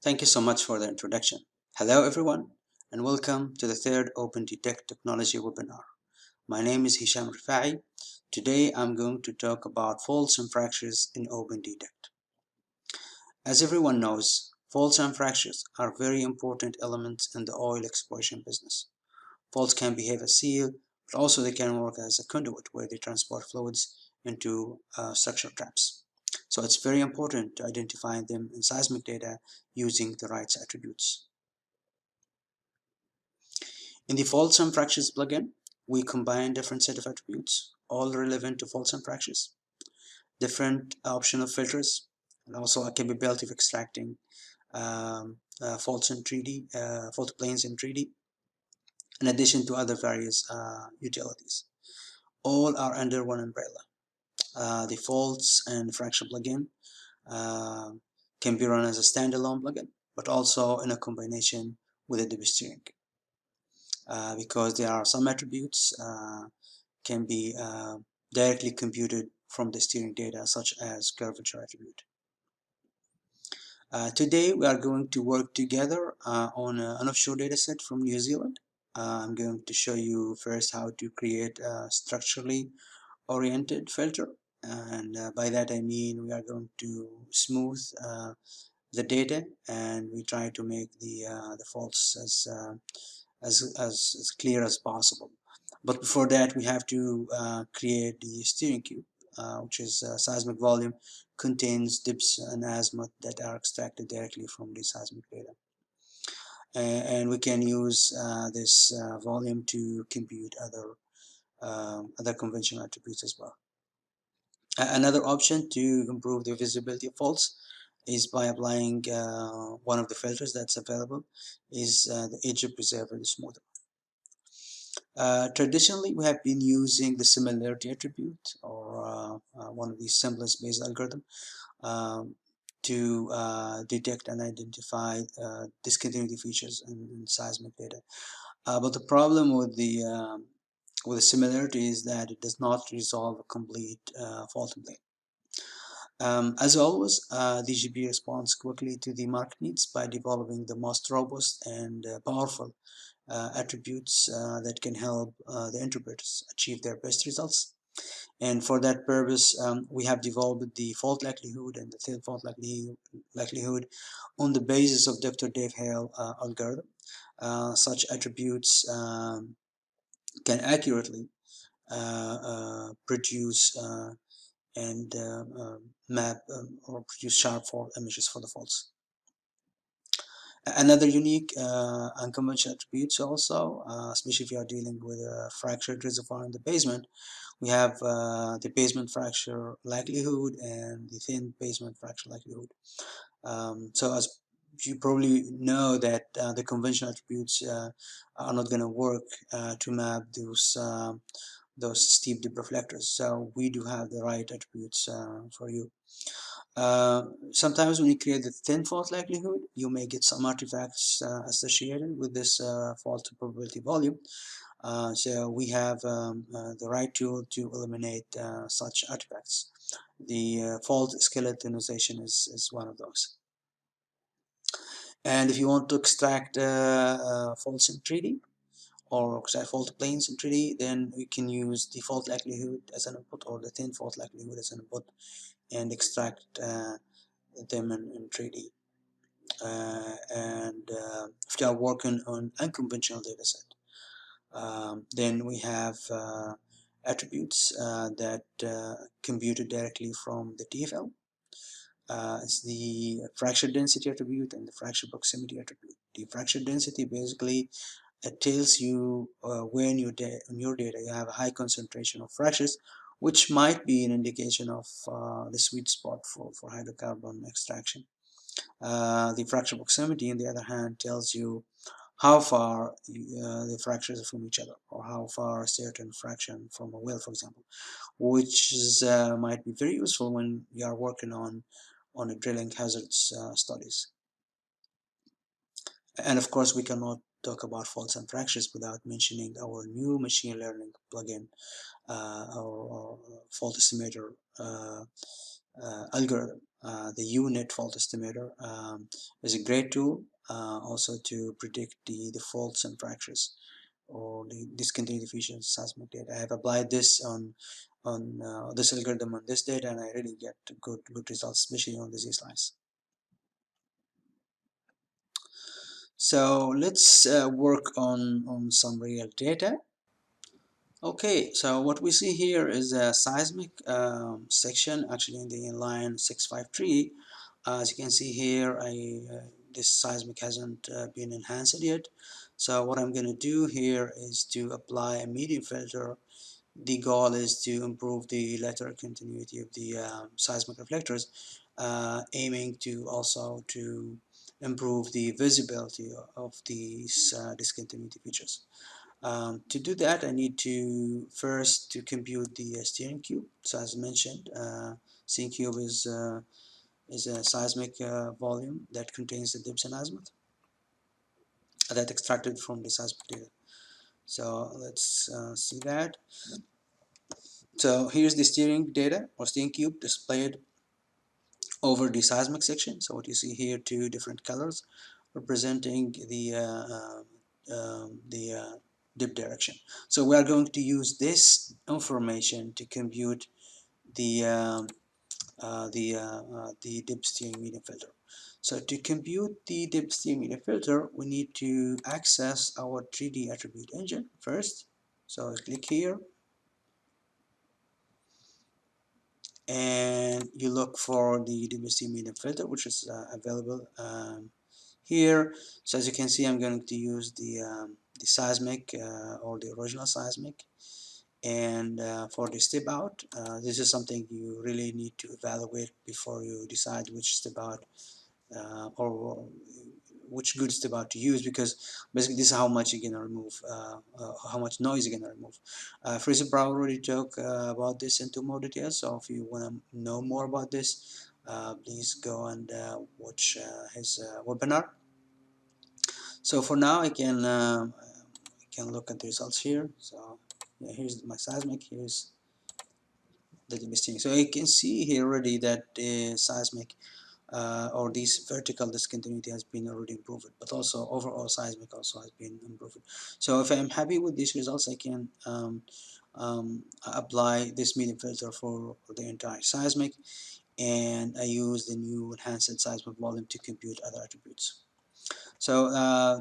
Thank you so much for the introduction. Hello everyone and welcome to the third OpendTect Technology Webinar. My name is Hesham Refayee. Today I'm going to talk about faults and fractures in OpendTect. As everyone knows, faults and fractures are very important elements in the oil exploration business. Faults can behave as seal, but also they can work as a conduit where they transport fluids into structural traps. So it's very important to identify them in seismic data using the right attributes. In the faults and fractures plugin, we combine different set of attributes, all relevant to faults and fractures, different option of filters, and also a capability of extracting faults in 3D, fault planes in 3D, in addition to other various utilities. All are under one umbrella. The faults and fracture plugin can be run as a standalone plugin, but also in a combination with a DB steering. Because there are some attributes can be directly computed from the steering data, such as curvature attribute. Today we are going to work together on an offshore dataset from New Zealand. I'm going to show you first how to create a structurally oriented filter, and by that I mean we are going to smooth the data, and we try to make the faults as clear as possible. But before that, we have to create the steering cube, which is seismic volume, contains dips and azimuth that are extracted directly from the seismic data. And we can use this volume to compute other conventional attributes as well. Another option to improve the visibility of faults is by applying one of the filters that's available, is the edge preserver smoother. Traditionally, we have been using the similarity attribute, or one of these semblance-based algorithm, to detect and identify discontinuity features in seismic data. But the problem with the similarity is that it does not resolve a complete fault plane. As always, DGB responds quickly to the market needs by developing the most robust and powerful attributes that can help the interpreters achieve their best results. And for that purpose, we have developed the fault likelihood and the thin fault likelihood on the basis of Dr. Dave Hale algorithm. Such attributes can accurately produce and map or produce sharp fault images for the faults. Another unique unconventional attributes also, especially if you are dealing with a fractured reservoir in the basement, we have the basement fracture likelihood and the thin basement fracture likelihood. So as you probably know that the conventional attributes are not going to work to map those steep dip reflectors. So we do have the right attributes for you. Sometimes when you create the thin fault likelihood, you may get some artifacts associated with this fault probability volume. So we have the right tool to eliminate such artifacts. The fault skeletonization is one of those. And if you want to extract faults in 3D, or fault planes in 3D, then we can use the fault likelihood as an input, or the thin fault likelihood as an input, and extract them in 3D. And if you are working on unconventional dataset, then we have attributes that computed directly from the TFL. It's the fracture density attribute and the fracture proximity attribute. The fracture density basically it tells you where in your data you have a high concentration of fractures, which might be an indication of the sweet spot for hydrocarbon extraction. The fracture proximity, on the other hand, tells you how far the fractures are from each other, or how far a certain fraction from a well, for example, which is, might be very useful when you are working on a drilling hazards studies. And of course, we cannot talk about faults and fractures without mentioning our new machine learning plugin, our Fault Estimator algorithm. the unit fault estimator is a great tool also to predict the faults and fractures or the discontinuity features seismic data. I have applied this on this algorithm on this data, and I really get good results, especially on the Z-slice. So let's work on some real data. Okay, so what we see here is a seismic section, actually in the line 653. As you can see here, this seismic hasn't been enhanced yet. So what I'm going to do here is to apply a medium filter. The goal is to improve the lateral continuity of the seismic reflectors, aiming to also to improve the visibility of these discontinuity features. To do that, I need to first to compute the steering cube. So as mentioned, steering cube is a seismic volume that contains the dips and azimuth that extracted from the seismic data. So let's see that. So here's the steering data or steering cube displayed over the seismic section. So what you see here, two different colors representing the dip direction. So we are going to use this information to compute the dip steering medium filter. So to compute the dip steering medium filter, we need to access our 3D attribute engine first. So click here and you look for the WC medium filter, which is available here. So as you can see, I'm going to use the seismic or the original seismic. And for the step out, this is something you really need to evaluate before you decide which step out or which good step out to use, because basically this is how much you're gonna remove, how much noise you're gonna remove. Fraser Brown already talked about this into more details, so if you want to know more about this, please go and watch his webinar. So for now, I can look at the results here. So yeah, here's my seismic. Here's the misting. So you can see here already that the seismic or this vertical discontinuity has been already improved, but also overall seismic also has been improved. So if I'm happy with these results, I can apply this medium filter for the entire seismic, and I use the new enhanced seismic volume to compute other attributes. So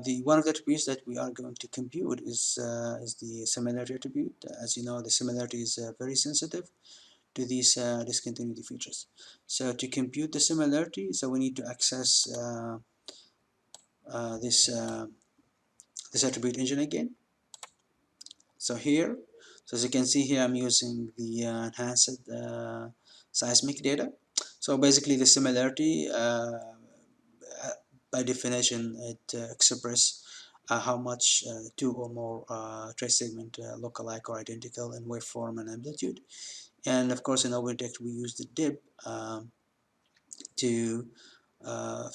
the one of the attributes that we are going to compute is the similarity attribute. As you know, the similarity is very sensitive to these discontinuity features. So to compute the similarity, so we need to access this this attribute engine again. So here, so as you can see here, I'm using the enhanced seismic data. So basically, the similarity by definition it expresses how much two or more trace segment look alike or identical in waveform and amplitude. And of course, in OpendTect we use the dip to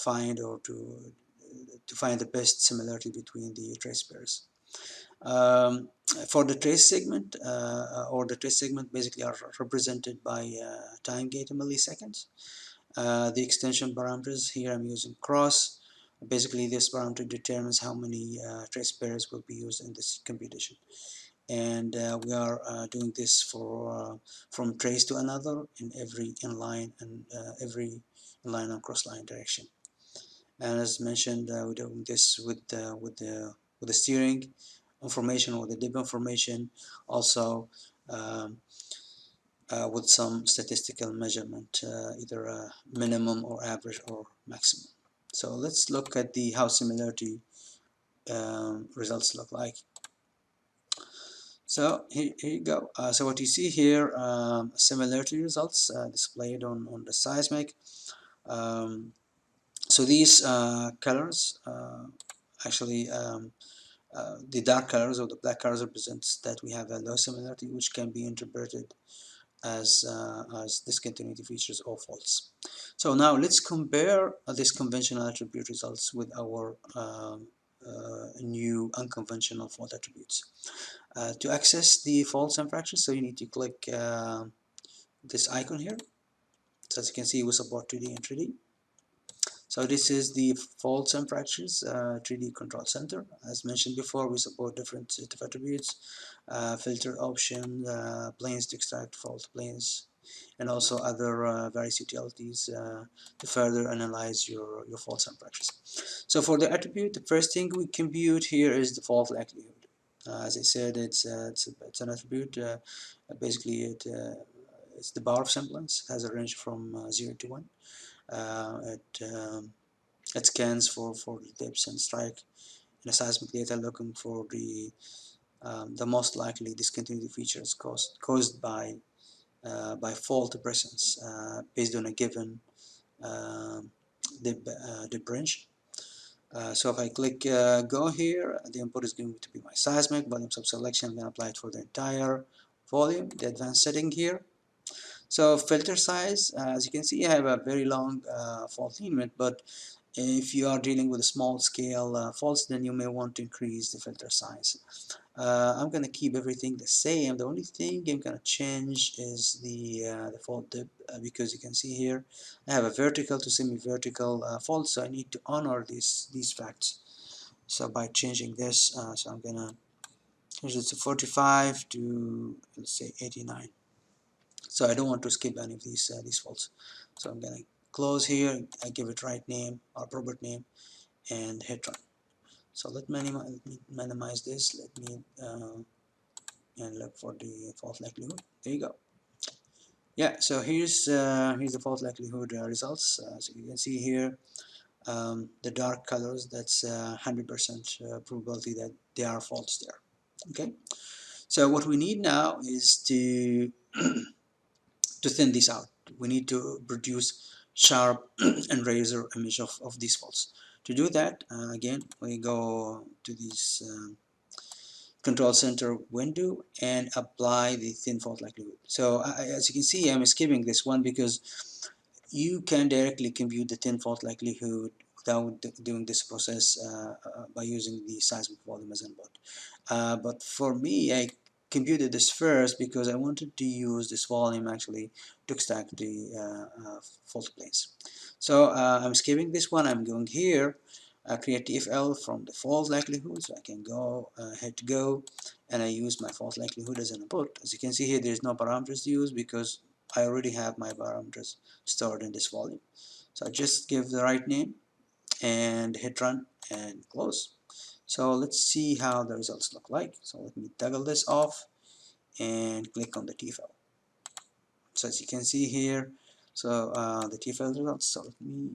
find or to find the best similarity between the trace pairs. For the trace segment or the trace segment basically are represented by time gate in milliseconds. The extension parameters here I'm using cross. Basically this parameter determines how many trace pairs will be used in this computation. And we are doing this for from trace to another in every inline and every inline and cross line direction. And as mentioned, we're doing this with the steering information or the dip information, also with some statistical measurement, either a minimum or average or maximum. So let's look at the how similarity results look like. So here you go. So what you see here, similarity results displayed on the seismic. So these colors actually the dark colors or the black colors represents that we have a low similarity, which can be interpreted as discontinuity features or faults. So now let's compare these conventional attribute results with our new unconventional fault attributes. To access the faults and fractures, so you need to click this icon here, So as you can see, we support 2D and 3D. So this is the faults and fractures 3D control center. As mentioned before, we support different set of attributes, filter options, planes to extract fault planes, and also other various utilities to further analyze your faults and fractures. So for the attribute, the first thing we compute here is the fault likelihood. As I said, it's an attribute. Basically, it's the bar of semblance. It has a range from 0 to 1. It scans for dips and strike in a seismic data, looking for the most likely discontinuity features caused by fault presence based on a given dip range. So if I click go here, the input is going to be my seismic volume subselection. I'm going to apply it for the entire volume, the advanced setting here. So filter size, as you can see, I have a very long fault limit, but if you are dealing with small scale faults, then you may want to increase the filter size. I'm going to keep everything the same. The only thing I'm going to change is the fault dip, because you can see here I have a vertical to semi-vertical fault, so I need to honor these facts. So by changing this, so I'm going to change it to 45 to, let's say, 89. So I don't want to skip any of these faults. So I'm going to close here. I give it right name or property name and hit run. So let me minimize this. Let me and look for the fault likelihood. There you go. Yeah, so here's the fault likelihood results. So you can see here the dark colors. That's 100% probability that there are faults there. Okay. So what we need now is to thin this out. We need to produce sharp and razor image of these faults. To do that, again, we go to this control center window and apply the thin fault likelihood. So as you can see, I'm skipping this one because you can directly compute the thin fault likelihood without doing this process by using the seismic volume as input. But for me, I computed this first because I wanted to use this volume actually to extract the fault planes. So I'm skipping this one. I'm going here, create TFL from the fault likelihood, so I can go hit go, and I use my fault likelihood as an input. As you can see here, there's no parameters to use because I already have my parameters stored in this volume. So I just give the right name and hit run and close. So let's see how the results look like. So let me toggle this off and click on the TFL. So as you can see here, so the TFL results. So let me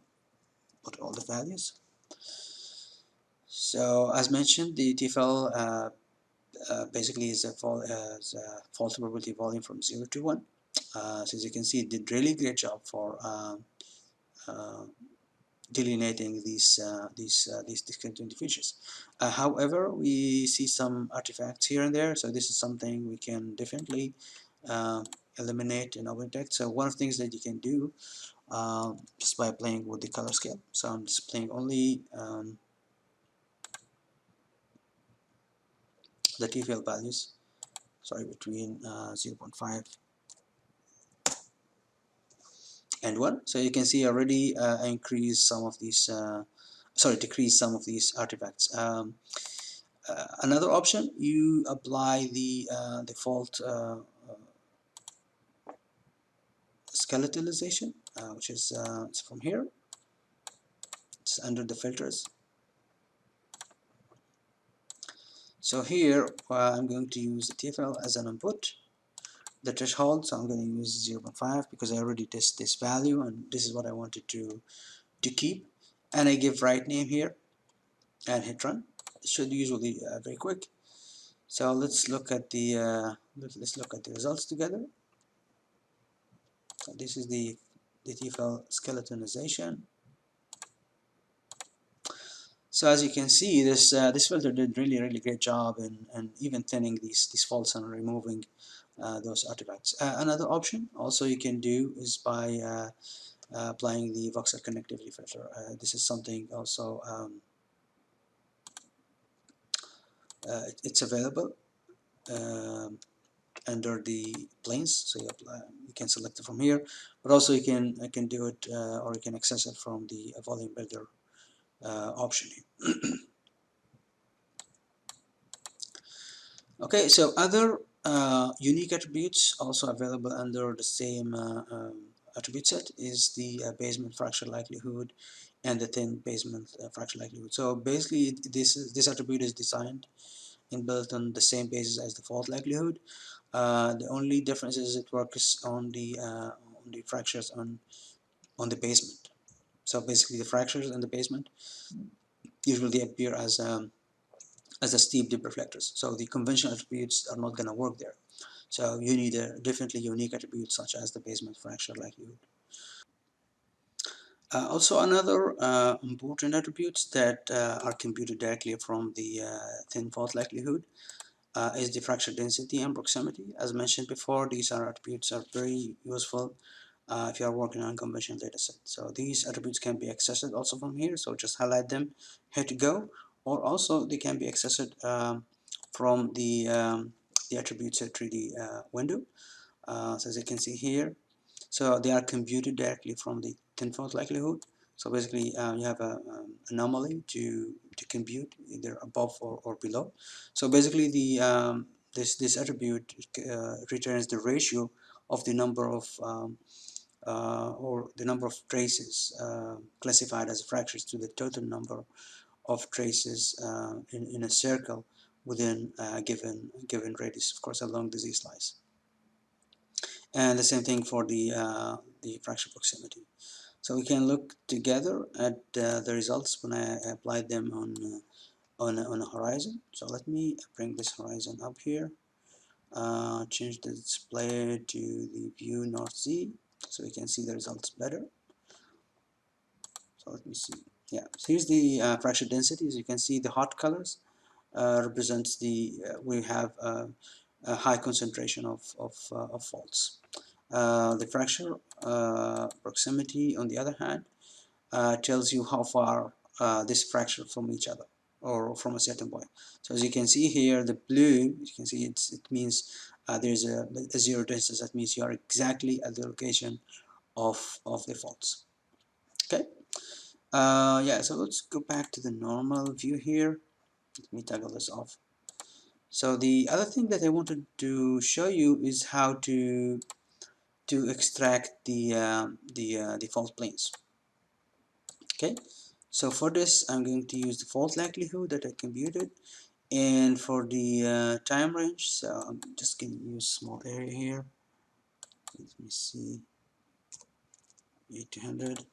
put all the values. So as mentioned, the TFL basically is a fault probability volume from 0 to 1. So as you can see, it did really great job for delineating these discontinuity features. However, we see some artifacts here and there, so this is something we can definitely eliminate in OpendTect. So one of the things that you can do just by playing with the color scale. So I'm displaying only the TFL values, sorry, between 0.5 and 1. So you can see already increase some of these decrease some of these artifacts. Another option, you apply the default skeletonization, which is it's from here. It's under the filters. So here I'm going to use the TFL as an input. The threshold, so I'm going to use 0.5 because I already tested this value and this is what I wanted to keep. And I give right name here and hit run. It should usually very quick. So let's look at the results together. So this is the TFL skeletonization. So as you can see, this filter did really great job in even thinning these faults and removing those artifacts. Another option also you can do is by applying the voxel connectivity filter. This is something also it's available. under the planes. So you can select it from here, but also you can do it or you can access it from the volume builder option here. Okay, so other unique attributes also available under the same attribute set is the basement fracture likelihood and the thin basement fracture likelihood. So basically, this attribute is designed and built on the same basis as the fault likelihood. The only difference is it works on the fractures on the basement. So basically, the fractures in the basement usually appear as a steep dip reflectors. So the conventional attributes are not going to work there. So you need a definitely unique attribute such as the basement fracture likelihood. Also another important attributes that are computed directly from the thin fault likelihood is the fracture density and proximity. As mentioned before, these attributes are very useful if you are working on conventional data set. So these attributes can be accessed also from here. So just highlight them, hit go, or also they can be accessed from the attributes 3D window. So as you can see here, so they are computed directly from the thin fault likelihood. So basically, you have a anomaly to compute either above or below. So basically, this attribute returns the ratio of the number of or the number of traces classified as fractures to the total number of traces in a circle within a given radius, of course, along the z-slice. And the same thing for the fracture proximity. So we can look together at the results when I applied them on a horizon. So let me bring this horizon up here. Change the display to the view north z so we can see the results better. So let me see. Yeah, so here's the fracture density. As you can see, the hot colors represents the we have a high concentration of faults. The fracture proximity, on the other hand, tells you how far this fracture from each other or from a certain point. So as you can see here, the blue, you can see it means there's a zero distance. That means you are exactly at the location of the faults. Okay. Yeah, so let's go back to the normal view here. Let me toggle this off. So the other thing that I wanted to show you is how to extract the fault planes. Okay, so for this I'm going to use the fault likelihood that I computed, and for the time range, so I'm just going to use small area here. Let me see, 800.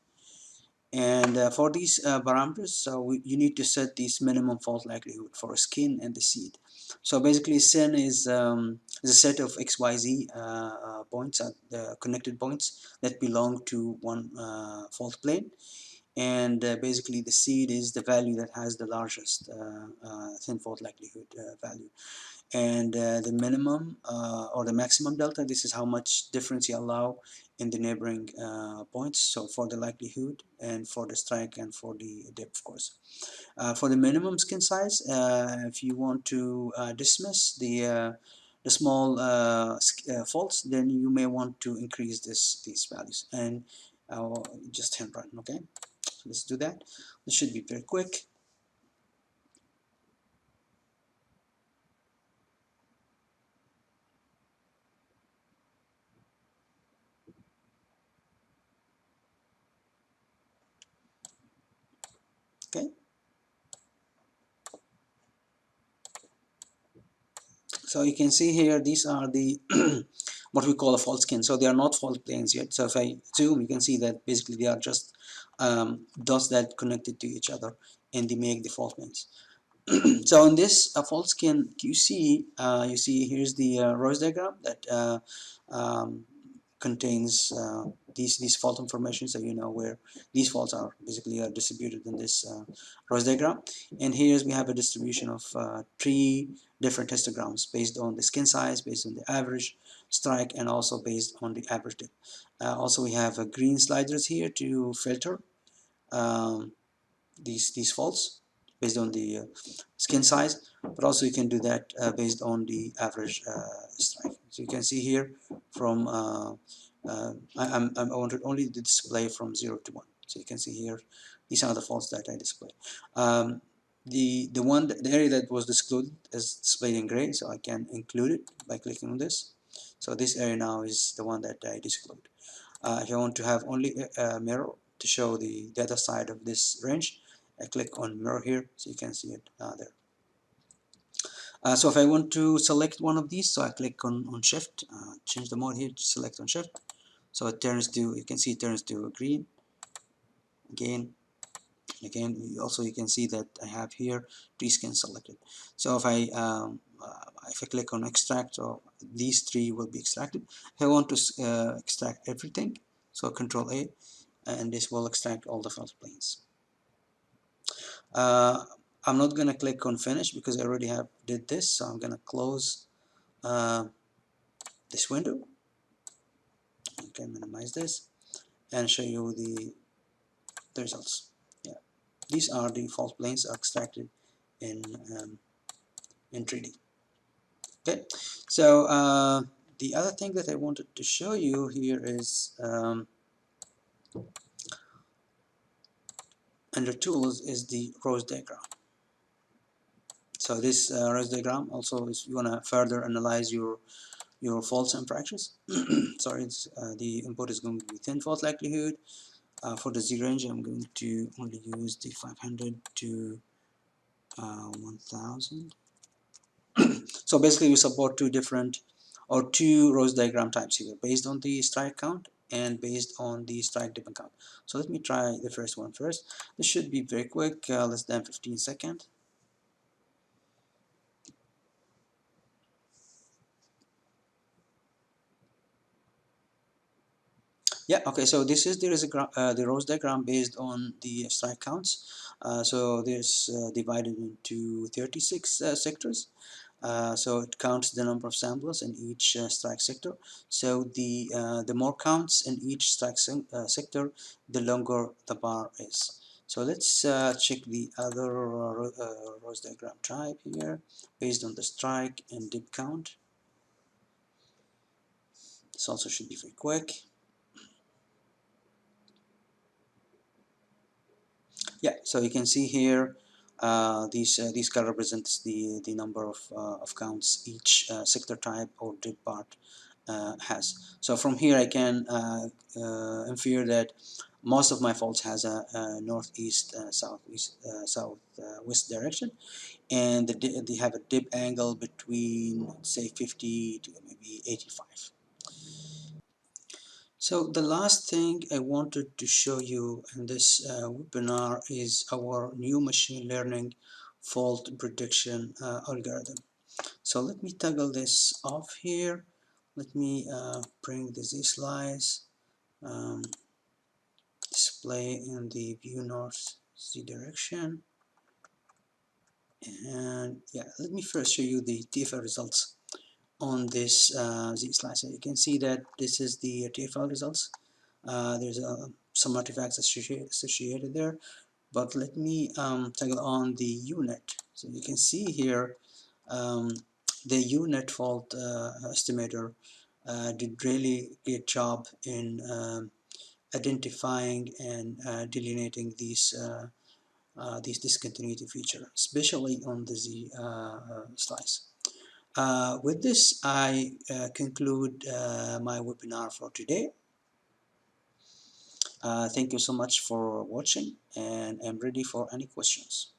And for these parameters, so you need to set this minimum fault likelihood for skin and the seed. So basically, sin is a set of XYZ points, connected points that belong to one fault plane, and basically the seed is the value that has the largest thin fault likelihood value. And the minimum or the maximum delta, this is how much difference you allow in the neighboring points, so for the likelihood and for the strike and for the dip, of course. For the minimum skin size, if you want to dismiss the small faults, then you may want to increase these values, and just hit run. Okay, so let's do that. This should be very quick. Okay, so you can see here, these are the what we call a fault skin. So they are not fault planes yet. So if I zoom, you can see that basically they are just dots that connected to each other, and they make the fault planes. So in this fault skin QC, you see here's the Royce diagram that um, contains these fault information, so you know where these faults are basically distributed in this Royce diagram. And here's we have a distribution of 3 different histograms based on the skin size, based on the average strike, and also based on the average dip. Also, we have green sliders here to filter these faults. based on the skin size, but also you can do that based on the average strike. So you can see here from I wanted only the display from 0 to 1. So you can see here these are the faults that I displayed. The area that was excluded is displayed in gray, so I can include it by clicking on this. So this area now is the one that I discluded. If I want to have only a mirror to show the other side of this range, I click on mirror here, so you can see it there. So if I want to select one of these, so I click on shift, change the mode here to select on shift, so it turns to, you can see it turns to green again. Again, also you can see that I have here reskin selected. So if I click on extract, so these three will be extracted. If I want to extract everything, so Control A, and this will extract all the fault planes. I'm not gonna click on finish because I already did this, so I'm gonna close this window. I can minimize this and show you the results. Yeah, these are the fault planes extracted in 3D. Okay, so the other thing that I wanted to show you here is under tools is the rose diagram. So this rose diagram also is, you want to further analyze your faults and fractures. Sorry, the input is going to be thin fault likelihood. For the Z range, I'm going to only use the 500 to 1000. So basically we support two rose diagram types here, based on the strike count and based on the strike depth count. So let me try the first one first. This should be very quick, less than 15 seconds. Yeah, okay, so this is the rose diagram based on the strike counts. So this divided into 36 sectors. So it counts the number of samples in each strike sector. So the more counts in each strike sector, the longer the bar is. So let's check the other rose diagram type here, based on the strike and dip count. This also should be very quick. Yeah, so you can see here these color represents the number of counts each sector type or dip part has. So from here I can infer that most of my faults has a northeast, southwest direction, and they have a dip angle between, say, 50 to maybe 85. So the last thing I wanted to show you in this webinar is our new machine learning fault prediction algorithm. So let me toggle this off here. Let me bring the Z slice, display in the view north Z direction. And yeah, let me first show you the TFL results on this Z slicer. You can see that this is the TFL results. There's some artifacts associated there, but let me toggle on the unit. So you can see here the unit fault estimator did really great job in identifying and delineating these discontinuity feature, especially on the Z slice. With this, I conclude my webinar for today. Thank you so much for watching, and I'm ready for any questions.